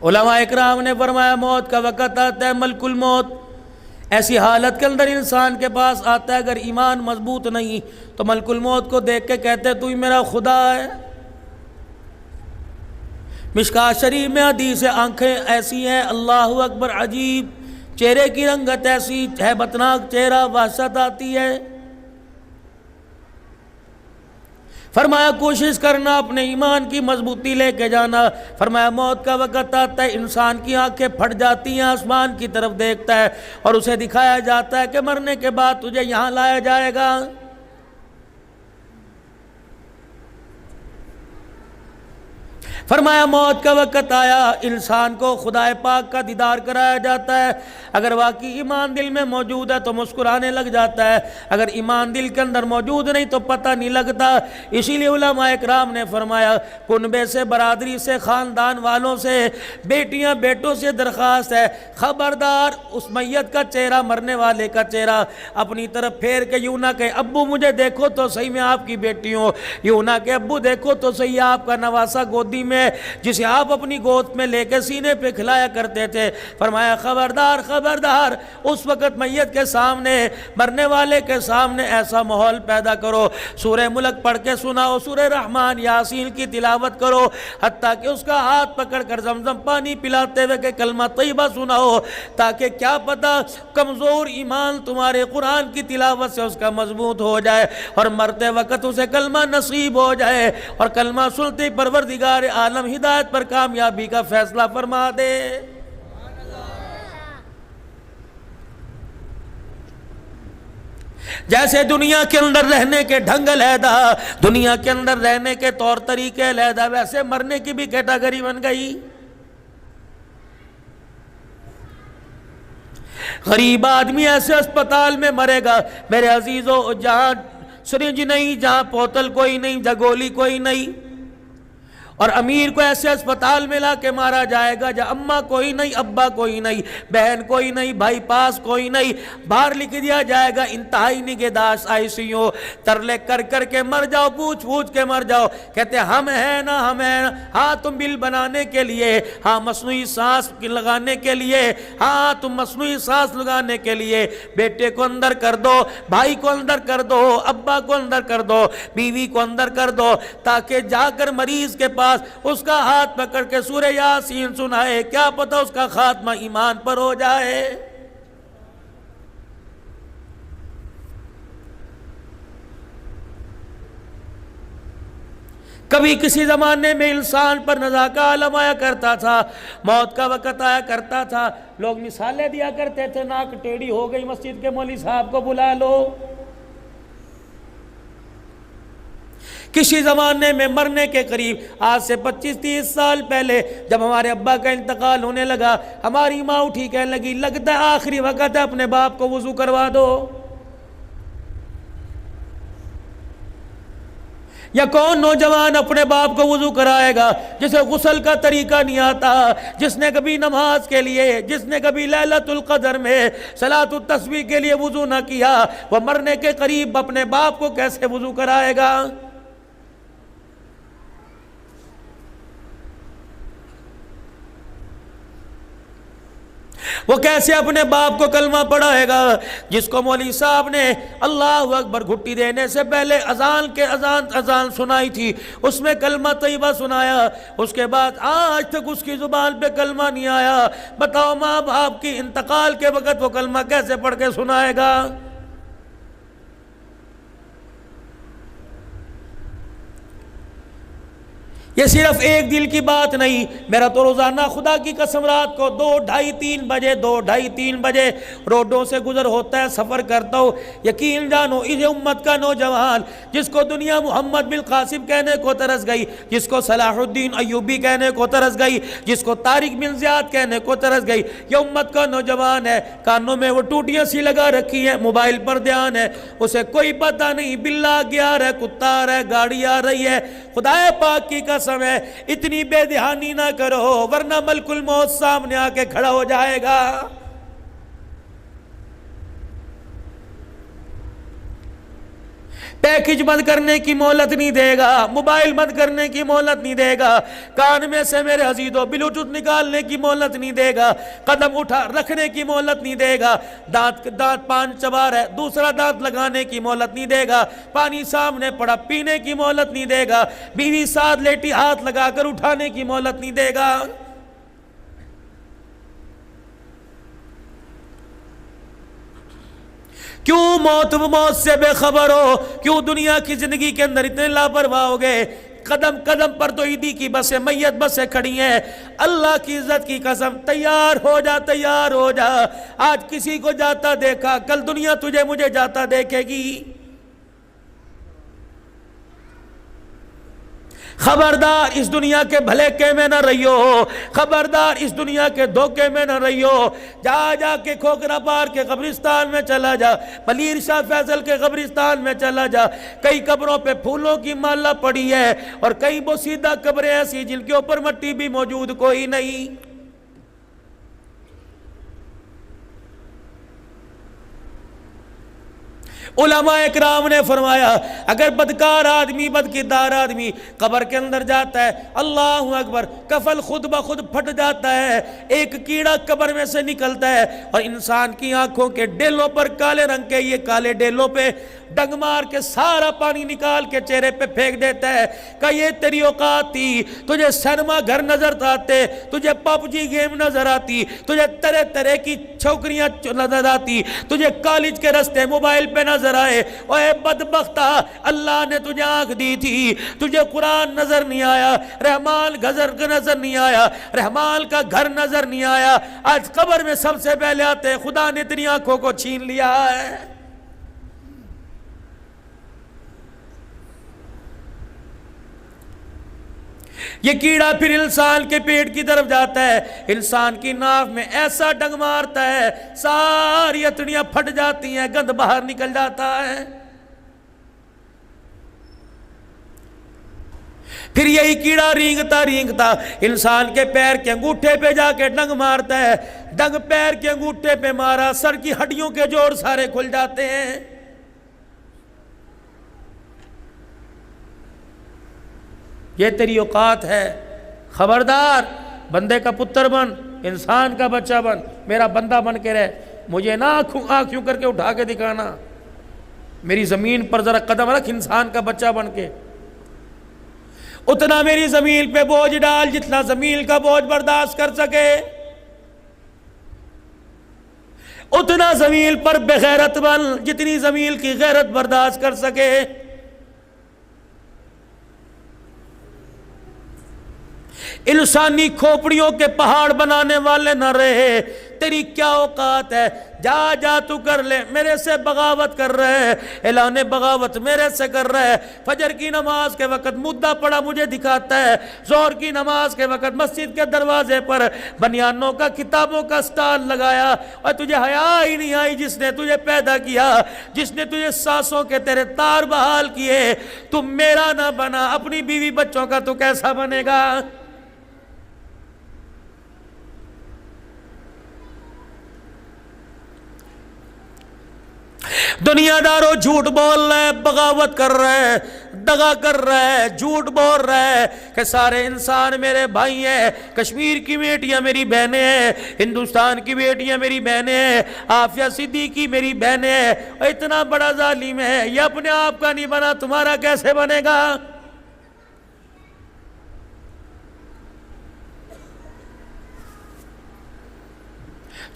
علماء اکرام نے فرمایا موت کا وقت آتا ہے ملک الموت ایسی حالت کے اندر انسان کے پاس آتا ہے، اگر ایمان مضبوط نہیں تو ملک الموت کو دیکھ کے کہتے تو ہی میرا خدا ہے۔ مشکات شریف میں حدیث ہے، آنکھیں ایسی ہیں اللہ اکبر عجیب، چہرے کی رنگت ایسی ہیبتناک چہرہ، وحشت آتی ہے۔ فرمایا کوشش کرنا اپنے ایمان کی مضبوطی لے کے جانا۔ فرمایا موت کا وقت آتا ہے، انسان کی آنکھیں پھٹ جاتی ہیں، آسمان کی طرف دیکھتا ہے اور اسے دکھایا جاتا ہے کہ مرنے کے بعد تجھے یہاں لایا جائے گا۔ فرمایا موت کا وقت آیا، انسان کو خدا پاک کا دیدار کرایا جاتا ہے۔ اگر واقعی ایمان دل میں موجود ہے تو مسکرانے لگ جاتا ہے، اگر ایمان دل کے اندر موجود نہیں تو پتہ نہیں لگتا۔ اسی لیے علماء اکرام نے فرمایا کنبے سے، برادری سے، خاندان والوں سے، بیٹیاں بیٹوں سے درخواست ہے، خبردار اس میت کا چہرہ، مرنے والے کا چہرہ اپنی طرف پھیر کے یوں نہ کہ ابو مجھے دیکھو تو صحیح میں آپ کی بیٹی ہوں، یوں نہ کہ ابو دیکھو تو صحیح آپ کا نواسا گودی میں جسے آپ اپنی گود میں لے کے سینے پہ کھلایا کرتے تھے۔ فرمایا خبردار خبردار، اس وقت میت کے سامنے، مرنے والے کے سامنے ایسا ماحول پیدا کرو، سورہ ملک پڑھ کے سناؤ، سورہ رحمان یاسین کی تلاوت کرو، حتیٰ کہ اس کا ہاتھ پکڑ کر زمزم پانی پلاتے ہوئے کہ کلمہ طیبہ سناؤ، تاکہ کیا پتہ کمزور ایمان تمہارے قرآن کی تلاوت سے اس کا مضبوط ہو جائے اور مرتے وقت اسے کلمہ نصیب ہو جائے، اور کلمہ سنتے پروردگار عالم ہدایت پر کامیابی کا فیصلہ فرما دے۔ جیسے دنیا کے اندر رہنے کے ڈھنگ علیحدہ، دنیا کے اندر رہنے کے طور طریقے علیحدہ، ویسے مرنے کی بھی کیٹاگری بن گئی۔ غریب آدمی ایسے اسپتال میں مرے گا میرے عزیزو جہاں سرنج نہیں، جہاں بوتل کوئی نہیں، جہاں گولی کوئی نہیں، اور امیر کو ایسے اسپتال میں لا کے مارا جائے گا جہاں اماں کوئی نہیں، ابا کوئی نہیں، بہن کوئی نہیں، بھائی پاس کوئی نہیں، باہر لکھ دیا جائے گا انتہائی نگہداشت آئی سی یو، ترلے کر کر کے مر جاؤ، پوچھ پوچھ کے مر جاؤ، کہتے ہم ہیں نا ہم ہیں نا، ہاں تم بل بنانے کے لیے، ہاں مصنوعی سانس لگانے کے لیے، ہاں تم مصنوعی سانس لگانے کے لیے بیٹے کو اندر کر دو، بھائی کو اندر کر دو، ابا کو اندر کر دو، بیوی کو اندر کر دو، تاکہ جا کر مریض کے پاس اس کا ہاتھ پکڑ کے سورہ یاسین سنائے، کیا پتہ اس کا خاتمہ ایمان پر ہو جائے۔ کبھی کسی زمانے میں انسان پر نزا کا عالم آیا کرتا تھا، موت کا وقت آیا کرتا تھا، لوگ مثالیں دیا کرتے تھے، ناک ٹیڑھی ہو گئی مسجد کے مولوی صاحب کو بلا لو۔ کسی زمانے میں مرنے کے قریب، آج سے 25-30 سال پہلے جب ہمارے ابا کا انتقال ہونے لگا، ہماری ماں اٹھی کہنے لگی لگتا ہے آخری وقت ہے، اپنے باپ کو وضو کروا دو۔ یا کون نوجوان اپنے باپ کو وضو کرائے گا جسے غسل کا طریقہ نہیں آتا، جس نے کبھی نماز کے لیے، جس نے کبھی لیلۃ القدر میں صلاۃ التسبیح کے لیے وضو نہ کیا، وہ مرنے کے قریب اپنے باپ کو کیسے وضو کرائے گا؟ وہ کیسے اپنے باپ کو کلمہ پڑھائے گا؟ جس کو مولوی صاحب نے اللہ اکبر گھٹی دینے سے پہلے اذان سنائی تھی، اس میں کلمہ طیبہ سنایا، اس کے بعد آج تک اس کی زبان پہ کلمہ نہیں آیا، بتاؤ ماں باپ کی انتقال کے وقت وہ کلمہ کیسے پڑھ کے سنائے گا؟ یہ صرف ایک دل کی بات نہیں، میرا تو روزانہ خدا کی قسم رات کو 2:30-3 بجے روڈوں سے گزر ہوتا ہے، سفر کرتا ہوں، یقین جانو اس امت کا نوجوان جس کو دنیا محمد بن قاسم کہنے کو ترس گئی، جس کو صلاح الدین ایوبی کہنے کو ترس گئی، جس کو طارق بن زیاد کہنے کو ترس گئی، یہ امت کا نوجوان ہے، کانوں میں وہ ٹوٹیاں سی لگا رکھی ہیں، موبائل پر دھیان ہے، اسے کوئی پتہ نہیں بلہ گیا رہا ہے، کتا آ رہا ہے، گاڑی آ رہی ہے، خدا پاک کی قسم ہے اتنی بے دھیانی نہ کرو ورنہ ملک الموت سامنے آ کے کھڑا ہو جائے گا۔ پیکج بند کرنے کی مہلت نہیں دے گا، موبائل بند کرنے کی مہلت نہیں دے گا، کان میں سے میرے عزیزو بلوٹوتھ نکالنے کی مہلت نہیں دے گا، قدم اٹھا رکھنے کی مہلت نہیں دے گا، دانت پان چبا رہا ہے دوسرا دانت لگانے کی مہلت نہیں دے گا، پانی سامنے پڑا پینے کی مہلت نہیں دے گا، بیوی ساتھ لیٹی ہاتھ لگا کر اٹھانے کی مہلت نہیں دے گا۔ کیوں موت سے بے خبر ہو؟ کیوں دنیا کی زندگی کے اندر اتنے لاپرواہ ہو گئے؟ قدم قدم پر تو عیدی کی بسیں میت بسیں کھڑی ہیں۔ اللہ کی عزت کی قسم تیار ہو جا، تیار ہو جا، آج کسی کو جاتا دیکھا کل دنیا تجھے مجھے جاتا دیکھے گی۔ خبردار اس دنیا کے بھلیکے میں نہ رہیو، خبردار اس دنیا کے دھوکے میں نہ رہیو۔ جا کے کھوکرا پار کے قبرستان میں چلا جا، پلیر شاہ فیصل کے قبرستان میں چلا جا، کئی قبروں پہ پھولوں کی مالا پڑی ہے اور کئی بوسیدہ قبریں ایسی جن کے اوپر مٹی بھی موجود کوئی نہیں۔ علماء اکرام نے فرمایا اگر بدکار آدمی بدکردار آدمی قبر کے اندر جاتا ہے، اللہ اکبر، کفن خود بخود پھٹ جاتا ہے، ایک کیڑا قبر میں سے نکلتا ہے اور انسان کی آنکھوں کے ڈیلوں پر کالے رنگ کے یہ کالے ڈیلوں پہ ڈنگ مار کے سارا پانی نکال کے چہرے پہ پھینک دیتا ہے کہ یہ تیری اوقات تھی، تجھے سینما گھر نظر آتے، تجھے پب جی گیم نظر آتی، تجھے طرح طرح کی چھوکریاں نظر آتی، تجھے کالج کے رستے موبائل پہ نظر آئے، اے بدبختہ اللہ نے تجھے آنکھ دی تھی، تجھے قرآن نظر نہیں آیا، رحمان گھر نظر نہیں آیا، رحمان کا گھر نظر نہیں آیا، آج قبر میں سب سے پہلے آتے خدا نے تیری آنکھوں کو چھین لیا ہے۔ یہ کیڑا پھر انسان کے پیٹ کی طرف جاتا ہے، انسان کی ناف میں ایسا ڈنگ مارتا ہے ساری اتڑیاں پھٹ جاتی ہیں، گند باہر نکل جاتا ہے۔ پھر یہی کیڑا رینگتا رینگتا انسان کے پیر کے انگوٹھے پہ جا کے ڈنگ مارتا ہے، ڈنگ پیر کے انگوٹھے پہ مارا، سر کی ہڈیوں کے جوڑ سارے کھل جاتے ہیں۔ یہ تیری اوقات ہے، خبردار، بندے کا پتر بن، انسان کا بچہ بن، میرا بندہ بن کے رہ، مجھے نہ آنکھوں کر کے اٹھا کے دکھانا، میری زمین پر ذرا قدم رکھ انسان کا بچہ بن کے، اتنا میری زمین پہ بوجھ ڈال جتنا زمین کا بوجھ برداشت کر سکے، اتنا زمین پر بغیرت بن جتنی زمین کی غیرت برداشت کر سکے۔ انسانی کھوپڑیوں کے پہاڑ بنانے والے نہ رہے، تیری کیا اوقات ہے؟ جا تو کر لے، میرے سے بغاوت کر رہے ہے، اعلان بغاوت میرے سے کر رہے ہے، فجر کی نماز کے وقت مدعا پڑا مجھے دکھاتا ہے، ظہر کی نماز کے وقت مسجد کے دروازے پر بنیانوں کا کتابوں کا سٹال لگایا، اور تجھے حیا ہی نہیں آئی جس نے تجھے پیدا کیا، جس نے تجھے سانسوں کے تیرے تار بحال کیے، تم میرا نہ بنا اپنی بیوی بچوں کا تو کیسا بنے گا؟ دنیا داروں جھوٹ بول رہے ہیں، بغاوت کر رہے ہیں، دغا کر رہے ہیں، جھوٹ بول رہے ہیں کہ سارے انسان میرے بھائی ہیں، کشمیر کی بیٹیاں میری بہنیں ہیں، ہندوستان کی بیٹیاں میری بہنیں ہیں، عافیہ صدیقی میری بہنیں ہیں، اتنا بڑا ظالم ہے، یہ اپنے آپ کا نہیں بنا تمہارا کیسے بنے گا؟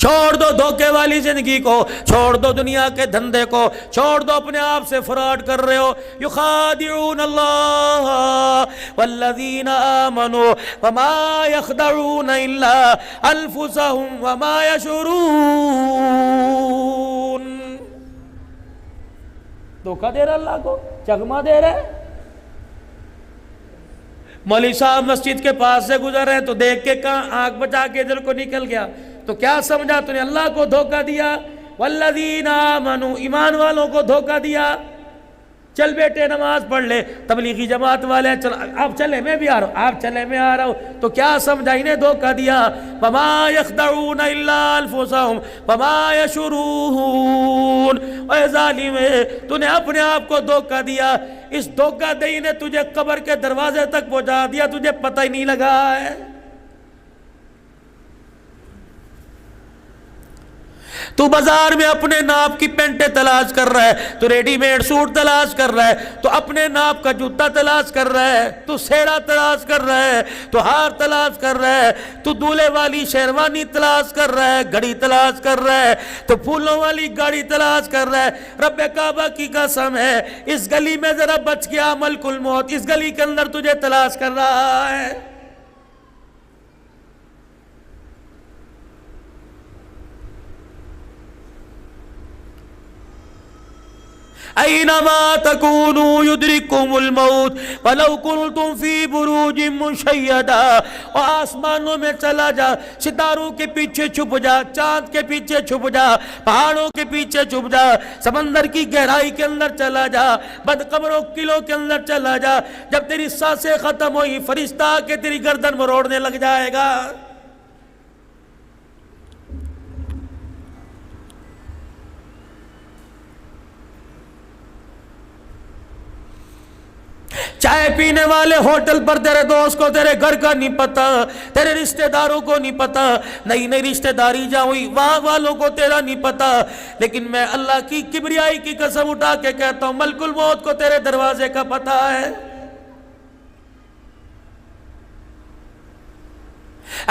چھوڑ دو دھوکے والی زندگی کو، چھوڑ دو دنیا کے دھندے کو، چھوڑ دو اپنے آپ سے فراڈ کر رہے ہو۔ یخادعون اللہ والذین آمنوا وما یخدعون الا انفسهم وما یشعرون۔ دھوکہ دے رہا اللہ کو، چکما دے رہے۔ مولوی صاحب مسجد کے پاس سے گزر رہے ہیں تو دیکھ کے کہاں آنکھ بچا کے دل کو نکل گیا، تو کیا سمجھا تو نے اللہ کو دھوکہ دیا؟ والذین آمنوا، ایمان والوں کو دھوکہ دیا۔ چل بیٹے نماز پڑھ لے، تبلیغی جماعت والے چل آپ چلے میں بھی آ رہا ہوں، آپ چلے میں آ رہا ہوں، تو کیا سمجھا انہیں دھوکہ دیا، وَمَا يَخْدَعُونَ إِلَّا أَنفُسَهُمْ وَمَا يَشْعُرُونَ۔ اے ظالم، تو نے اپنے آپ کو دھوکہ دیا، اس دھوکہ دہی نے تجھے قبر کے دروازے تک پہنچا دیا، تجھے پتہ ہی نہیں لگا ہے۔ تو بازار میں اپنے ناپ کی پینٹیں تلاش کر رہا ہے، تو ریڈی میڈ سوٹ تلاش کر رہا ہے، تو اپنے ناپ کا جوتا تلاش کر رہا ہے، تو سیرا تلاش کر رہا ہے، تو ہار تلاش کر رہا ہے، تو دولہے والی شیروانی تلاش کر رہا ہے، گھڑی تلاش کر رہا ہے، تو پھولوں والی گاڑی تلاش کر رہا ہے۔ رب کعبہ کی قسم ہے، اس گلی میں ذرا بچ گیا ملک الموت، اس گلی کے اندر تجھے تلاش کر رہا ہے۔ اینما تکونوا یدرککم الموت ولو کنتم فی بروج مشیدہ۔ اور آسمانوں میں چلا جا، ستاروں کے پیچھے چھپ جا، چاند کے پیچھے چھپ جا، پہاڑوں کے پیچھے چھپ جا، سمندر کی گہرائی کے اندر چلا جا، بند قبروں قلعوں کے اندر چلا جا، جب تیری سانسیں ختم ہوئی فرشتہ آ کے تیری گردن مروڑنے لگ جائے گا۔ چائے پینے والے ہوٹل پر تیرے دوست کو تیرے گھر کا نہیں پتا، تیرے رشتہ داروں کو نہیں پتا، نئی نئی رشتہ داری جا ہوئی وہاں والوں کو تیرا نہیں پتا، لیکن میں اللہ کی کبریائی کی قسم اٹھا کے کہتا ہوں ملک الموت کو تیرے دروازے کا پتہ ہے۔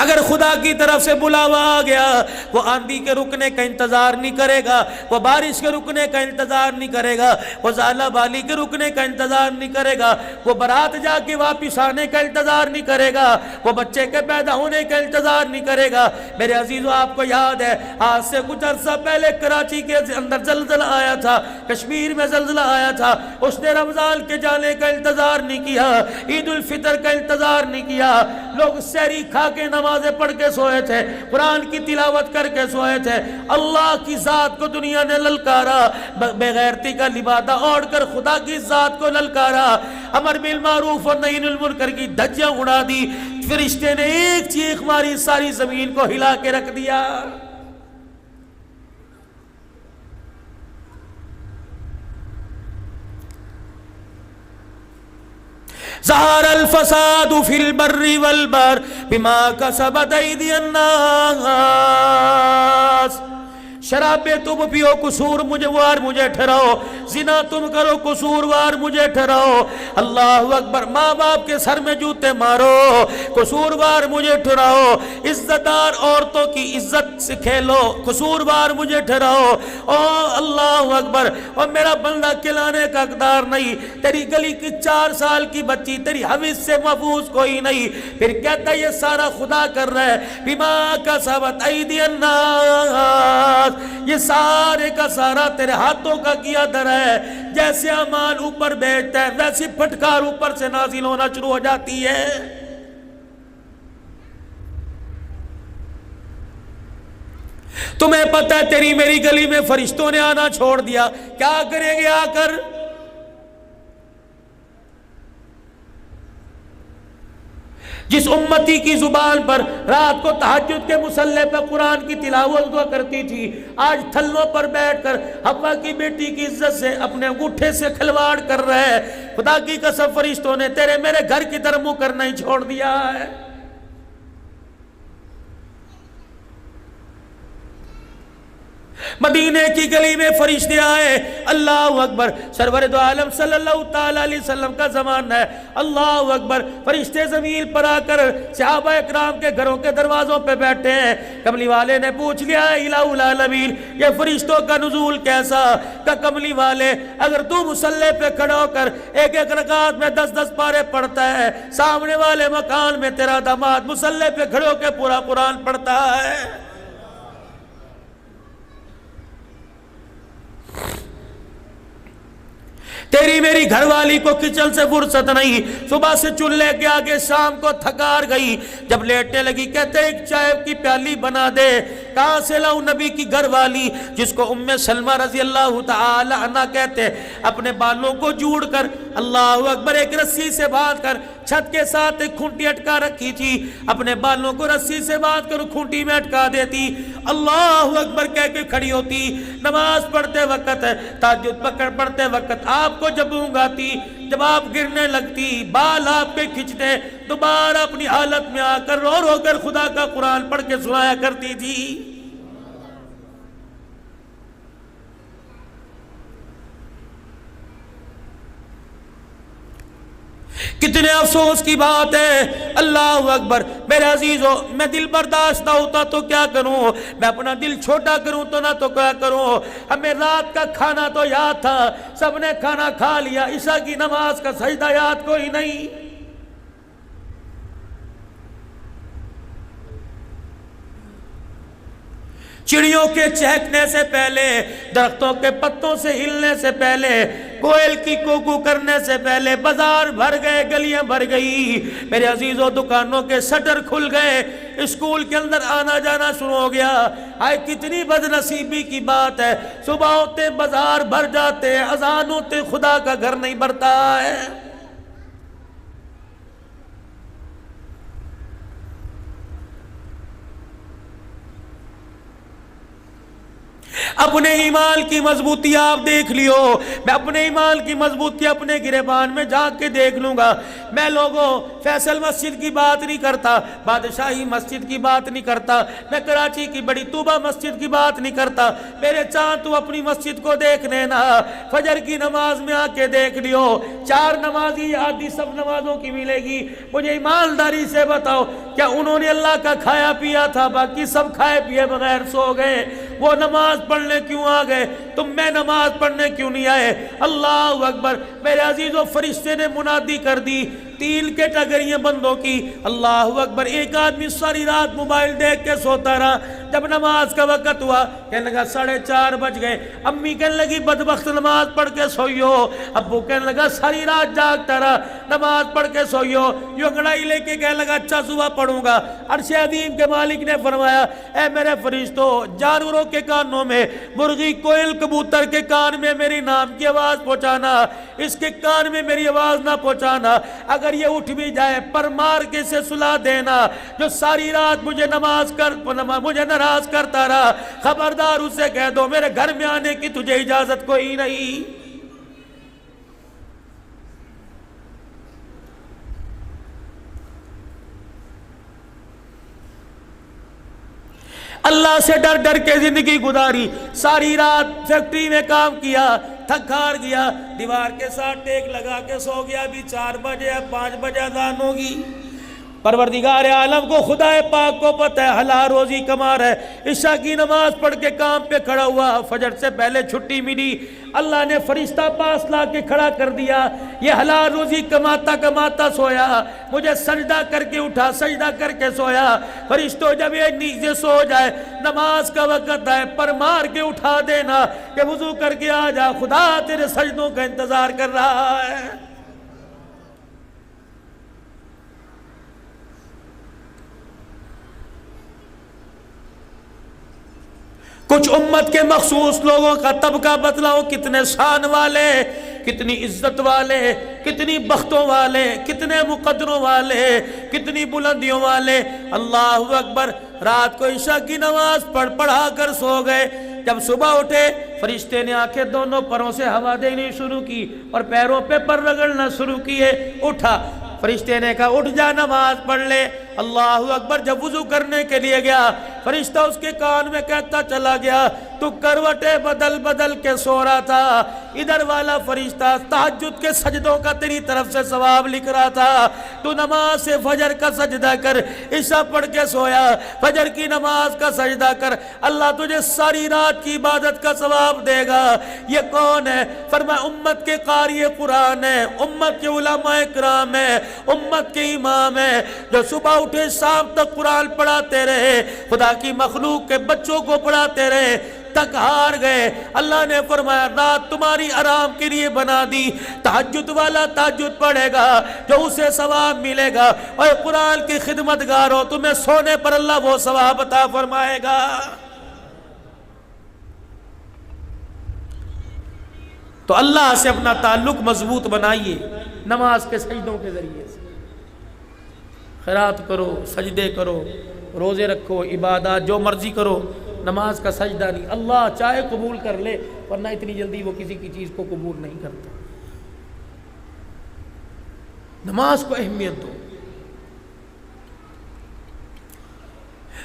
اگر خدا کی طرف سے بلاوا آ گیا، وہ آندھی کے رکنے کا انتظار نہیں کرے گا، وہ بارش کے رکنے کا انتظار نہیں کرے گا، وہ زالہ بالی کے رکنے کا انتظار نہیں کرے گا، وہ برات جا کے واپس آنے کا انتظار نہیں کرے گا، وہ بچے کے پیدا ہونے کا انتظار نہیں کرے گا۔ میرے عزیزو، آپ کو یاد ہے آج سے کچھ عرصہ پہلے کراچی کے اندر زلزلہ آیا تھا، کشمیر میں زلزلہ آیا تھا، اس نے رمضان کے جانے کا انتظار نہیں کیا، عید الفطر کا انتظار نہیں کیا، لوگ سحری کھا کے نمازیں پڑھ کے سوئے تھے، قرآن کی تلاوت کر کے سوئے تھے۔ اللہ کی ذات کو دنیا نے للکارا، بے غیرتی کا لبادہ اوڑھ کر خدا کی ذات کو للکارا، امر بالمعروف اور نہی عن المنکر کی دھجیاں اڑا دی، فرشتے نے ایک چیخ ماری، ساری زمین کو ہلا کے رکھ دیا۔ ظہر الفساد فی البر والبحر بما کسبت ایدی الناس۔ شرابیں تم پیو قصوروار مجھے ٹھہراؤ، زنا تم کرو قصوروار مجھے ٹھہراؤ، اللہ اکبر، ماں باپ کے سر میں جوتے مارو قصوروار مجھے ٹھہراؤ، عزت دار عورتوں کی عزت سے کھیلو قصوروار مجھے ٹھہراؤ، او اللہ اکبر، اور میرا بندہ کھلانے کا حقدار نہیں، تیری گلی کی 4 سال کی بچی تیری حوث سے محفوظ کوئی نہیں، پھر کہتا یہ سارا خدا کر رہا ہے، بما کسبت ایدی الناس، یہ سارے کا سارا تیرے ہاتھوں کا کیا در ہے، جیسے اعمال اوپر بیٹھتا ہے ویسی پھٹکار اوپر سے نازل ہونا شروع ہو جاتی ہے۔ تمہیں پتہ ہے تیری میری گلی میں فرشتوں نے آنا چھوڑ دیا، کیا کریں گے آ کر؟ جس امتی کی زبان پر رات کو تہجد کے مصلی پہ قرآن کی تلاوت ہوا کرتی تھی، آج تھلوں پر بیٹھ کر حوا کی بیٹی کی عزت سے اپنے انگوٹھے سے کھلواڑ کر رہے ہیں۔ خدا کی قسم فرشتوں نے تیرے میرے گھر کی طرف منہ کرنا ہی چھوڑ دیا ہے۔ مدینے کی گلی میں فرشتے آئے، اللہ اکبر، سرور دو عالم صلی اللہ تعالیٰ علیہ وسلم کا زمانہ ہے، اللہ اکبر، فرشتے زمین پر آ کر صحابہ اکرام کے گھروں کے دروازوں پہ بیٹھے ہیں۔ کملی والے نے پوچھ لیا ہے الہ العالمین، یہ فرشتوں کا نزول کیسا؟ کہ کملی والے اگر تو مصلی پہ کھڑا ہو کر ایک ایک رکعت میں 10 پارے پڑھتا ہے، سامنے والے مکان میں تیرا داماد مصلی پہ کھڑے ہو کے پورا قرآن پڑھتا ہے۔ تیری میری گھر والی کو کچن سے فرصت نہیں، صبح سے چولہے کے آگے شام کو تھکار گئی، جب لیٹنے لگی کہتے ایک چائے کی پیالی بنا دے، کہاں سے لاؤں نبی کی گھر والی جس کو ام سلمہ رضی اللہ تعالی عنہ کہتے، اپنے بالوں کو جوڑ کر اللہ اکبر ایک رسی سے باندھ کر چھت کے ساتھ ایک کھونٹی اٹکا رکھی تھی، اپنے بالوں کو رسی سے باندھ کر کھونٹی میں اٹکا دیتی، اللہ اکبر کہہ کے کھڑی ہوتی، نماز پڑھتے وقت تہجد پڑھتے وقت آپ کو جب اونگ آتی، جب آپ گرنے لگتی، بال آپ کے کھچتے، دوبارہ اپنی حالت میں آ کر رو رو کر خدا کا قرآن پڑھ کے سنایا کرتی تھی۔ کتنے افسوس کی بات ہے، اللہ اکبر میرے عزیزو، میں دل برداشت نہ ہوتا تو کیا کروں، میں اپنا دل چھوٹا کروں تو نہ تو کیا کروں، ہمیں رات کا کھانا تو یاد تھا، سب نے کھانا کھا لیا، عشاء کی نماز کا سجدہ یاد کوئی نہیں۔ چڑیوں کے چہکنے سے پہلے، درختوں کے پتوں سے ہلنے سے پہلے، کوئل کی کوکو کرنے سے پہلے بازار بھر گئے، گلیاں بھر گئی، میرے عزیزوں دکانوں کے شٹر کھل گئے، اسکول کے اندر آنا جانا شروع ہو گیا۔ آئے کتنی بد نصیبی کی بات ہے، صبح ہوتے بازار بھر جاتے، اذان ہوتے خدا کا گھر نہیں بھرتا ہے۔ اپنے ایمان کی مضبوطی آپ دیکھ لیو، میں اپنے ایمان کی مضبوطی اپنے گریبان میں جا کے دیکھ لوں گا۔ میں لوگوں فیصل مسجد کی بات نہیں کرتا، بادشاہی مسجد کی بات نہیں کرتا، میں کراچی کی بڑی طوبہ مسجد کی بات نہیں کرتا، میرے چاند تو اپنی مسجد کو دیکھ لینا، فجر کی نماز میں آ کے دیکھ لیو، 4 نمازی آدھی سب نمازوں کی ملے گی۔ مجھے ایمانداری سے بتاؤ، کیا انہوں نے اللہ کا کھایا پیا تھا، باقی سب کھائے پیے بغیر سو گئے؟ وہ نماز پڑھنے کیوں آ گئے، تم میں نماز پڑھنے کیوں نہیں آئے؟ اللہ اکبر میرے عزیزوں، فرشتے نے منادی کر دی 3 کیٹیگریاں بندوں کی، اللہ اکبر۔ ایک آدمی ساری رات موبائل دیکھ کے سوتا رہا، جب نماز کا وقت ہوا کہنے لگا 4:30 بج گئے، امی کہنے لگی بدبخت نماز پڑھ کے سوئیو، ابو کہنے لگا ساری رات جاگتا رہا نماز پڑھ کے سوئیو، یہ انگڑائی لے کے کہنے لگا اچھا صبح پڑھوں گا۔ عرش عظیم کے مالک نے فرمایا اے میرے فرشتوں، جانوروں کے کانوں میں، مرغی کوئل کبوتر کے کان میں میری نام کی آواز پہنچانا، اس کے کان میں میری آواز نہ پہنچانا، اگر یہ اٹھ بھی جائے پر مار کے سے سلا دینا، جو ساری رات مجھے مجھے ناراض کرتا رہا، خبردار اسے کہہ دو میرے گھر میں آنے کی تجھے اجازت کوئی نہیں۔ اللہ سے ڈر ڈر کے زندگی گزاری، ساری رات فیکٹری میں کام کیا، تھک ہار گیا، دیوار کے ساتھ ٹیک لگا کے سو گیا، بھی 4 بجے 5 بجے اذان ہوگی۔ پروردگار عالم کو خدا پاک کو پتہ ہے حلال روزی کما رہا ہے، عشاء کی نماز پڑھ کے کام پہ کھڑا ہوا، فجر سے پہلے چھٹی ملی، اللہ نے فرشتہ پاس لا کے کھڑا کر دیا، یہ حلال روزی کماتا کماتا سویا، مجھے سجدہ کر کے اٹھا، سجدہ کر کے سویا۔ فرشتوں جب یہ نیچے سو جائے، نماز کا وقت آئے، پر مار کے اٹھا دینا کہ وضو کر کے آ جا، خدا تیرے سجدوں کا انتظار کر رہا ہے۔ کچھ امت کے مخصوص لوگوں کا طبقہ بتلاؤ، کتنے شان والے، کتنی عزت والے، کتنی بختوں والے، کتنے مقدروں والے، کتنی بلندیوں والے، اللہ اکبر۔ رات کو عشاء کی نماز پڑھا کر سو گئے، جب صبح اٹھے فرشتے نے آنکھیں دونوں پروں سے ہوا دینی شروع کی اور پیروں پہ پر رگڑنا شروع کیے۔ اٹھا، فرشتے نے کہا اٹھ جا نماز پڑھ لے، اللہ اکبر۔ جب وضو کرنے کے لیے گیا، فرشتہ اس کے کان میں کہتا چلا گیا تو کروٹیں بدل بدل کے سو رہا تھا، ادھر والا فرشتہ تہجد کے سجدوں کا تیری طرف سے ثواب لکھ رہا تھا، تو نماز سے فجر کا سجدہ کر، عشاء پڑھ کے سویا، فجر کی نماز کا سجدہ کر، اللہ تجھے ساری رات کی عبادت کا ثواب دے گا۔ یہ کون ہے؟ فرمایا امت کے قاری قرآن ہے، امت کے علماء کرام ہے، امت کے امام ہے، جو صبح اٹھے شام تک قرآن پڑھاتے رہے، خدا کی مخلوق کے بچوں کو پڑھاتے رہے، تک ہار گئے. اللہ نے فرمایا رات تمہاری آرام کے لیے بنا دی. تہجد والا تہجد پڑھے گا جو اسے ثواب ملے گا. اور قرآن کی خدمت گارو تمہیں سونے پر اللہ وہ ثواب عطا فرمائے گا. تو اللہ سے اپنا تعلق مضبوط بنائیے نماز کے سجدوں کے ذریعے سے. خیرات کرو, سجدے کرو, روزے رکھو, عبادات جو مرضی کرو, نماز کا سجدہ نہیں. اللہ چاہے قبول کر لے ورنہ اتنی جلدی وہ کسی کی چیز کو قبول نہیں کرتا. نماز کو اہمیت دو.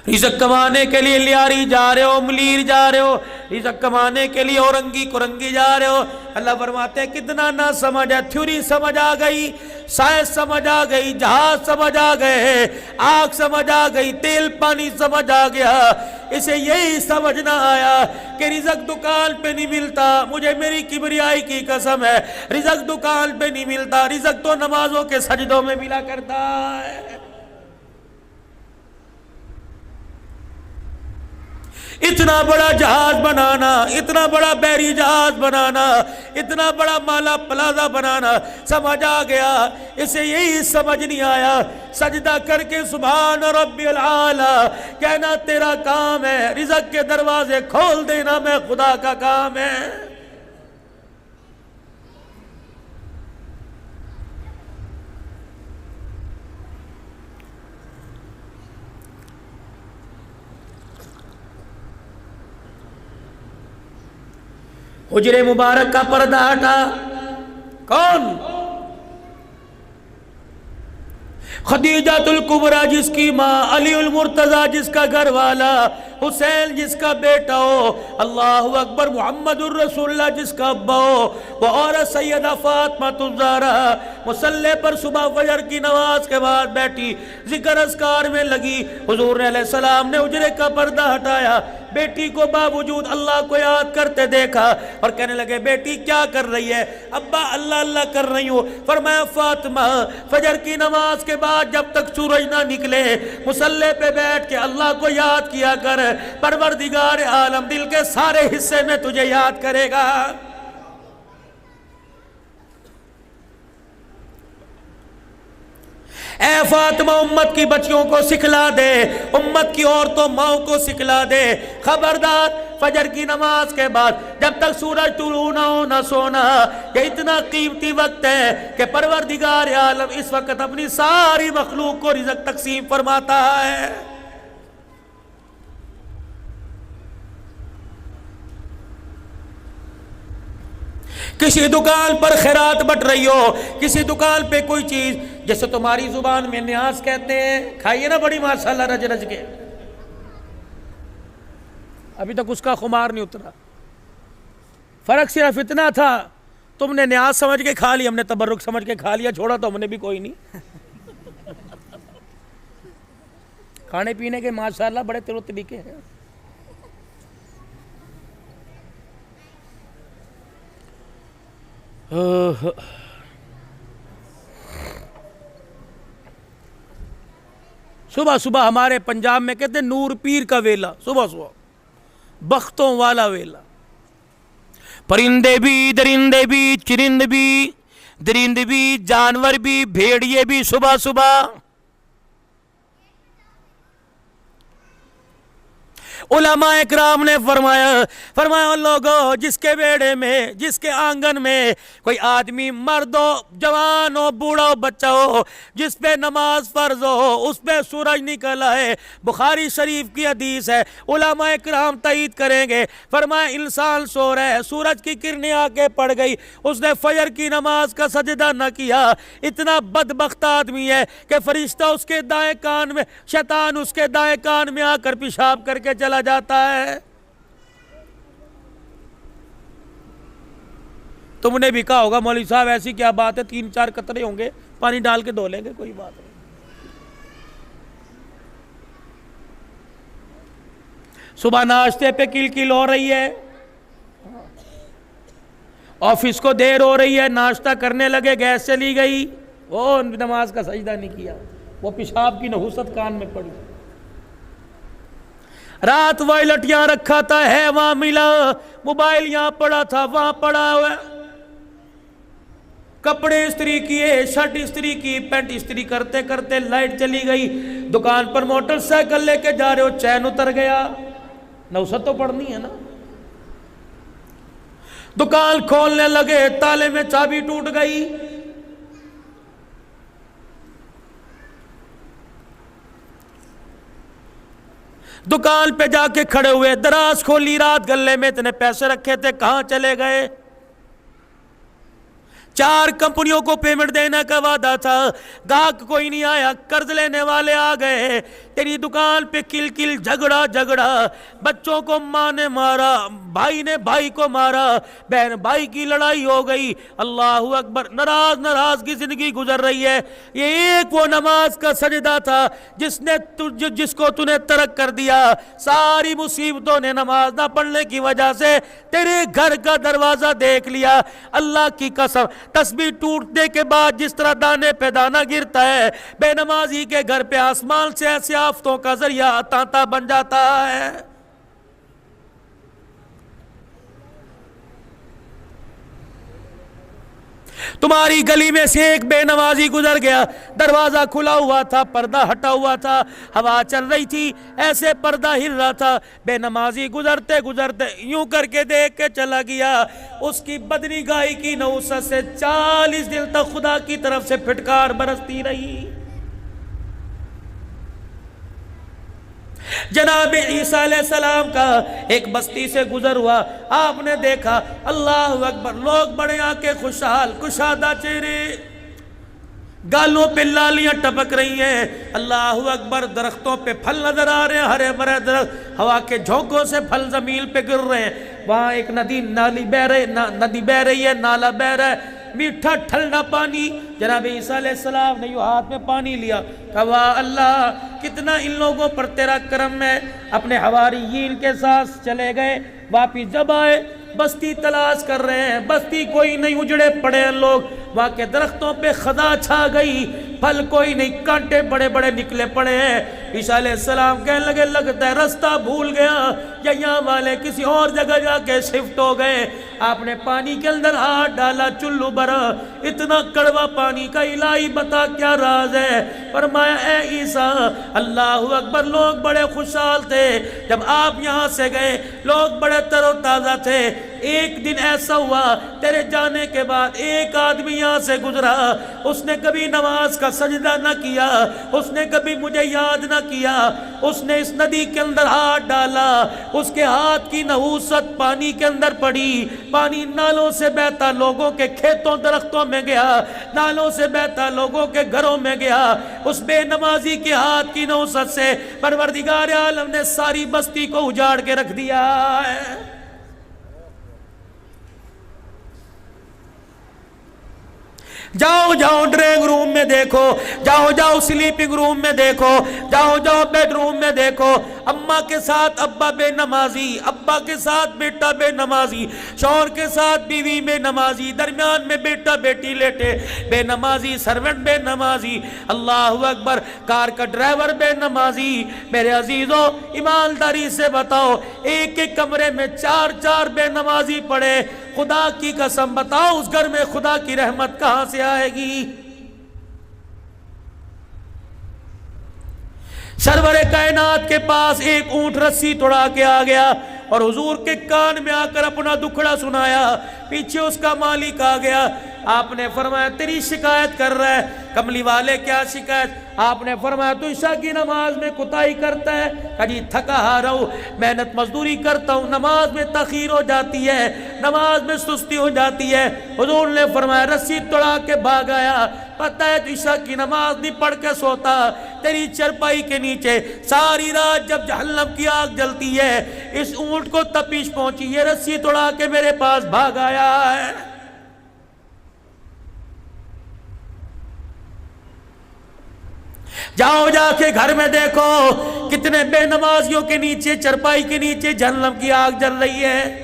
رزق کمانے کے لیے لیاری جا رہے ہو, ملیر جا رہے ہو, رزق کمانے کے لیے اورنگی کرنگی جا رہے ہو. اللہ فرماتے ہیں کتنا نہ سمجھ ہے, تھیوری سمجھ آ گئی, سائنس سمجھ آ گئی, جہاز سمجھ آ گئے, آگ سمجھ آ گئی, تیل پانی سمجھ آ گیا. اسے یہی سمجھ نہ آیا کہ رزق دکان پہ نہیں ملتا. مجھے میری کبریائی کی قسم ہے, رزق دکان پہ نہیں ملتا, رزق تو نمازوں کے سجدوں میں ملا کرتا ہے. اتنا بڑا جہاز بنانا, اتنا بڑا بحری جہاز بنانا, اتنا بڑا مالا پلازا بنانا سمجھ آ گیا. اسے یہی سمجھ نہیں آیا سجدہ کر کے سبحان ربی العالی کہنا تیرا کام ہے, رزق کے دروازے کھول دینا میں خدا کا کام ہے. حجر مبارک کا پردہ ہٹا. کون؟ خدیجۃ الکبریٰ جس کی ماں, علی المرتضیٰ جس کا گھر والا, حسین جس کا بیٹا ہو, اللہ اکبر, محمد الرسول اللہ جس کا ابا ہو, وہ عورت سیدہ فاطمہ الزہرا مصلی پر صبح فجر کی نماز کے بعد بیٹھی ذکر اذکار میں لگی. حضور علیہ السلام نے حجرے کا پردہ ہٹایا, بیٹی کو باوجود اللہ کو یاد کرتے دیکھا اور کہنے لگے بیٹی کیا کر رہی ہے؟ ابا اللہ اللہ کر رہی ہوں. فرمایا فاطمہ فجر کی نماز کے بعد جب تک سورج نہ نکلے مصلی پہ بیٹھ کے اللہ کو یاد کیا کر, پروردگار عالم دل کے سارے حصے میں تجھے یاد کرے گا. اے فاطمہ امت کی بچیوں کو سکھلا دے, امت کی عورتوں ماؤں کو سکھلا دے, خبردار فجر کی نماز کے بعد جب تک سورج طلوع نہ ہو نہ سونا. یہ اتنا قیمتی وقت ہے کہ پروردگار عالم اس وقت اپنی ساری مخلوق کو رزق تقسیم فرماتا ہے. کسی دکان پر خیرات بٹ رہی ہو, کسی دکان پہ کوئی چیز, جیسے تمہاری زبان میں نیاز کہتے ہیں, کھائیے نا بڑی ماشاءاللہ رج رج کے, ابھی تک اس کا خمار نہیں اترا. فرق صرف اتنا تھا تم نے نیاز سمجھ کے کھا لی, ہم نے تبرک سمجھ کے کھا لیا, چھوڑا تو ہم نے بھی کوئی نہیں. کھانے پینے کے ماشاءاللہ بڑے طرح طریقے ہیں. صبح صبح ہمارے پنجاب میں کہتے ہیں نور پیر کا ویلا, صبح صبح بختوں والا ویلا. پرندے بھی, درندے بھی, چرند بھی, درند بھی, جانور بھی, بھیڑیے بھی صبح صبح. علماء اکرام نے فرمایا لوگوں جس کے بیڑے میں, جس کے آنگن میں کوئی آدمی مرد ہو, جوان ہو, بوڑھا ہو, بچہ ہو, جس پہ نماز فرض ہو, اس پہ سورج نکل آئے. بخاری شریف کی حدیث ہے, علماء اکرام تائید کریں گے. فرمایا انسان سو رہا ہے, سورج کی کرنیں آ کے پڑ گئی, اس نے فجر کی نماز کا سجدہ نہ کیا. اتنا بدبخت آدمی ہے کہ فرشتہ اس کے دائیں کان میں, شیطان اس کے دائیں کان میں آ کر پیشاب کر کے چلا جاتا ہے. تم نے بھی کہا ہوگا مولوی صاحب ایسی کیا بات ہے, 3-4 قطرے ہوں گے, پانی ڈال کے دھو لیں گے, کوئی بات نہیں. صبح ناشتے پہ کل کل ہو رہی ہے, آفس کو دیر ہو رہی ہے, ناشتہ کرنے لگے گیس چلی گئی, وہ نماز کا سجدہ نہیں کیا, وہ پیشاب کی نحوست کان میں پڑی. رات وائلٹ یہاں رکھا تھا، ہے وہاں ملا، موبائل یہاں پڑا تھا وہاں پڑا ہوا ہے، کپڑے استری کیے، شرٹ استری کی، پینٹ استری کرتے کرتے لائٹ چلی گئی، دکان پر موٹر سائیکل لے کے جا رہے ہو، چین اتر گیا، نوست تو پڑھنی ہے نا، دکان کھولنے لگے، تالے میں چابی ٹوٹ گئی، دکان پہ جا کے کھڑے ہوئے، دراز کھولی، رات گلے میں اتنے پیسے رکھے تھے کہاں چلے گئے؟ 4 کمپنیوں کو پیمنٹ دینے کا وعدہ تھا، گاہک کوئی نہیں آیا، قرض لینے والے آ گئے، تیری دکان پہ کل کل جھگڑا، بچوں کو ماں نے مارا، بھائی نے بھائی کو مارا، بہن بھائی کی لڑائی ہو گئی، اللہ اکبر، ناراض کی زندگی گزر رہی ہے۔ یہ ایک وہ نماز کا سجدہ تھا جس کو تو نے ترک کر دیا، ساری مصیبتوں نے نماز نہ پڑھنے کی وجہ سے تیرے گھر کا دروازہ دیکھ لیا۔ اللہ کی قسم، تسبیح ٹوٹنے کے بعد جس طرح دانے پہ دانا گرتا ہے، بے نمازی کے گھر پہ آسمان سے ایسے آفتوں کا ذریعہ تانتا بن جاتا ہے۔ تمہاری گلی میں سے ایک بے نمازی گزر گیا، دروازہ کھلا ہوا تھا، پردہ ہٹا ہوا تھا، ہوا چل رہی تھی، ایسے پردہ ہل رہا تھا، بے نمازی گزرتے یوں کر کے دیکھ کے چلا گیا، اس کی بدنگاہی کی نحوست سے 40 دن تک خدا کی طرف سے پھٹکار برستی رہی۔ جناب عیسیٰ علیہ السلام کا ایک بستی سے گزر ہوا، آپ نے دیکھا، اللہ اکبر، لوگ بڑے آنکھیں خوشحال، کشادہ چہرے، گالوں پہ لالیاں ٹپک رہی ہیں، اللہ اکبر، درختوں پہ پھل نظر آ رہے ہیں، ہرے بھرے درخت، ہوا کے جھونکوں سے پھل زمین پہ گر رہے ہیں، وہاں ایک ندی بہ رہی ہے، نالا بہ رہا ہے، میٹھا ٹھنڈا پانی۔ جناب عیسیٰ علیہ السلام نے یوں ہاتھ میں پانی لیا، کہا واہ اللہ، کتنا ان لوگوں پر تیرا کرم ہے، اپنے حواریین کے ساتھ چلے گئے، واپس جب آئے بستی تلاش کر رہے ہیں، بستی کوئی نہیں، اجڑے پڑے ہیں لوگ، وہاں کے درختوں پہ خزاں چھا گئی، پھل کوئی نہیں، کانٹے بڑے بڑے نکلے پڑے ہیں۔ عیسیٰ علیہ السلام کہنے لگے، لگتا ہے رستہ بھول گیا، یا یہاں والے کسی اور جگہ جا کے شفٹ ہو گئے۔ آپ نے پانی کے اندر ہاتھ ڈالا، چلو بھرا، اتنا کڑوا پانی کا، الہی بتا کیا راز ہے؟ فرمایا اے عیسیٰ، اللہ اکبر، لوگ بڑے خوشحال تھے جب آپ یہاں سے گئے، لوگ بڑے تر و تازہ تھے، ایک دن ایسا ہوا تیرے جانے کے بعد ایک آدمی یہاں سے گزرا، اس نے کبھی نماز کا سجدہ نہ کیا، اس نے کبھی مجھے یاد نہ کیا، اس نے اس ندی کے اندر ہاتھ ڈالا، اس کے ہاتھ کی نحوست پانی کے اندر پڑی، پانی نالوں سے بہتا لوگوں کے کھیتوں درختوں میں گیا، نالوں سے بہتا لوگوں کے گھروں میں گیا، اس بے نمازی کے ہاتھ کی نحوست سے پروردگار عالم نے ساری بستی کو اجاڑ کے رکھ دیا ہے۔ جاؤ ڈرائنگ روم میں دیکھو، جاؤ سلیپنگ روم میں دیکھو، جاؤ بیڈ روم میں دیکھو، اماں کے ساتھ ابا بے نمازی، ابا کے ساتھ بیٹا بے نمازی، شوہر کے ساتھ بیوی بے نمازی، درمیان میں بیٹا بیٹی لیٹے بے نمازی، سرونٹ بے نمازی، اللہ اکبر، کار کا ڈرائیور بے نمازی۔ میرے عزیزوں، ایمانداری سے بتاؤ، ایک ایک کمرے میں 4 بے نمازی پڑے، خدا کی قسم بتاؤ اس گھر میں خدا کی رحمت کہاں سے آئے گی؟ سرور کائنات کے پاس ایک اونٹ رسی توڑا کے آ گیا اور حضور کے کان میں آ کر اپنا دکھڑا سنایا، پیچھے اس کا مالک آ گیا، آپ نے فرمایا تیری شکایت کر رہا ہے، کملی والے کیا شکایت؟ آپ نے فرمایا تو عشاء کی نماز میں کوتاہی کرتا ہے، کہا جی تھکا ہارا ہوں، محنت مزدوری کرتا ہوں، نماز میں تاخیر ہو جاتی ہے، نماز میں سستی ہو جاتی ہے۔ حضور نے فرمایا رسی توڑا کے بھاگ آیا، پتہ ہے تو عشاء کی نماز نہیں پڑھ کے سوتا، تیری چرپائی کے نیچے ساری رات جب جہنم کی آگ جلتی ہے، اس اونٹ کو تپش پہنچی، یہ رسی توڑا کے میرے پاس بھاگ آیا ہے۔ جاؤ جا کے گھر میں دیکھو کتنے بے نمازیوں کے نیچے، چرپائی کے نیچے جہنم کی آگ جل رہی ہے۔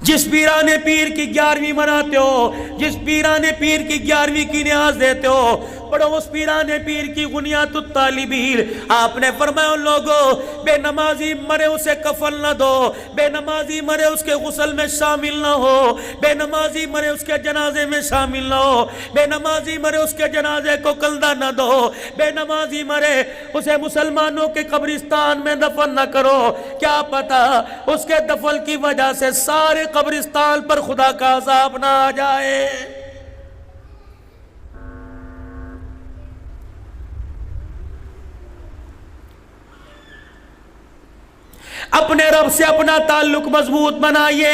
جس پیرانے پیر کی 11ویں مناتے ہو، جس پیرانے پیر کی 11ویں کی نیاز دیتے ہو، پڑھو اس پیرانے پیر کی غنیات الطالبین۔ آپ نے فرمایا ان لوگوں، بے نمازی مرے اسے کفن نہ دو، بے نمازی مرے اس کے غسل میں شامل نہ ہو، بے نمازی مرے اس کے جنازے میں شامل نہ ہو، بے نمازی مرے اس کے جنازے کو کلدہ نہ دو، بے نمازی مرے اسے مسلمانوں کے قبرستان میں دفن نہ کرو۔ کیا پتا اس کے دفن کی وجہ سے سارے قبرستان پر خدا کا عذاب نہ آ جائے۔ اپنے رب سے اپنا تعلق مضبوط بنائیے۔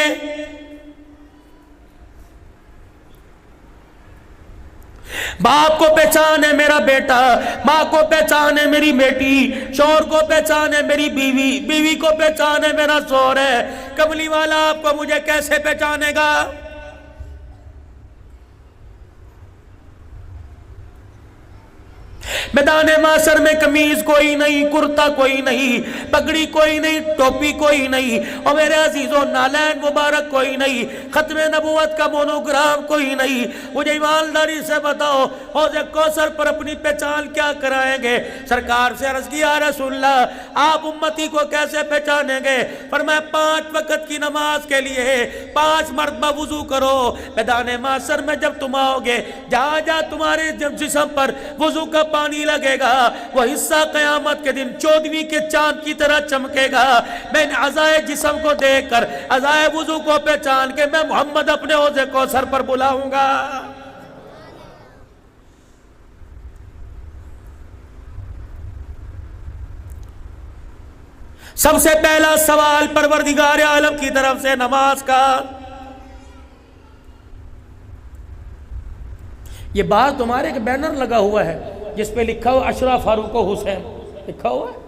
باپ کو پہچانے میرا بیٹا، ماں کو پہچانے میری بیٹی، شوہر کو پہچانے میری بیوی، بیوی کو پہچانے میرا شوہر ہے۔ کملی والا آپ کو مجھے کیسے پہچانے گا؟ میدان معاشر میں قمیض کوئی نہیں، کرتا کوئی نہیں، پگڑی کوئی نہیں، ٹوپی کوئی نہیں، اور میرے عزیزوں نالین مبارک کوئی نہیں، ختم نبوت کا مونوگرام کوئی نہیں۔ مجھے ایمانداری سے بتاؤ حوض کوثر پر اپنی پہچان کیا کرائیں گے؟ سرکار سے عرض کیا رسول اللہ آپ امتی کو کیسے پہچانیں گے؟ فرمایا 5 وقت کی نماز کے لیے 5 مرتبہ وضو کرو۔ میدان معاشر میں جب تم آؤ گے، جہاں جہاں تمہارے جسم پر وضو کا پانی لگے گا، وہ حصہ قیامت کے دن 14ویں کے چاند کی طرح چمکے گا۔ میں نے اعضائے جسم کو دیکھ کر، اعضائے وضو کو پہچان کے میں محمد اپنے حوض کوثر پر بلاؤں گا۔ سب سے پہلا سوال پروردگار عالم کی طرف سے نماز کا۔ یہ بات تمہارے ایک بینر لگا ہوا ہے جس پہ لکھا ہوا اشرف فاروق و حسین، لکھا ہوا ہے،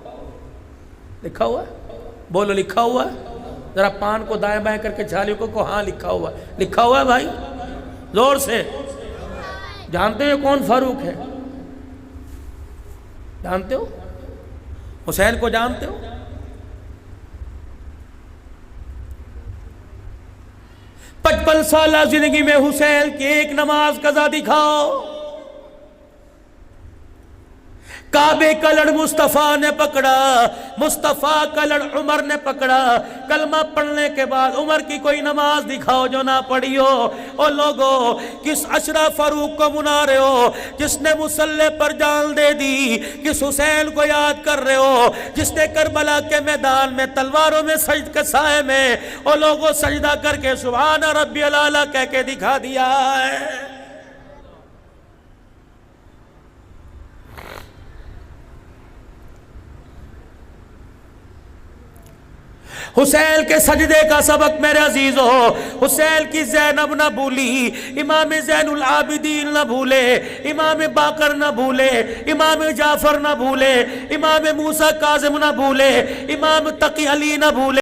لکھا ہوا ہے، بولو لکھا ہوا ہے۔ ذرا پان کو دائیں بائیں کر کے جھالیوں کو ہاں لکھا ہوا ہے، لکھا ہوا ہے بھائی، زور سے۔ جانتے ہو کون فاروق ہے؟ جانتے ہو؟ حسین کو جانتے ہو؟ پچپن سالہ زندگی میں حسین کی ایک نماز قضا دکھاؤ۔ کعبے کا لڑ مصطفیٰ نے پکڑا، مصطفیٰ کا لڑ عمر نے پکڑا۔ کلمہ پڑھنے کے بعد عمر کی کوئی نماز دکھاؤ جو نہ پڑھی ہو۔ او لوگو کس اشرف فاروق کو منا رہے ہو جس نے مصلی پر جان دے دی؟ کس حسین کو یاد کر رہے ہو جس نے کربلا کے میدان میں تلواروں میں سجد کے سائے میں او لوگو سجدہ کر کے سبحان ربی الاعلیٰ کہہ کے دکھا دیا ہے؟ حسین کے سجدے کا سبق میرے عزیزو، حسین کی زینب نہ بھولی، امام زین العابدین نہ بھولے، امام باقر نہ بھولے، امام جعفر نہ بھولے، امام موسیٰ کاظم نہ بھولے، امام تقی علی نہ بھولے۔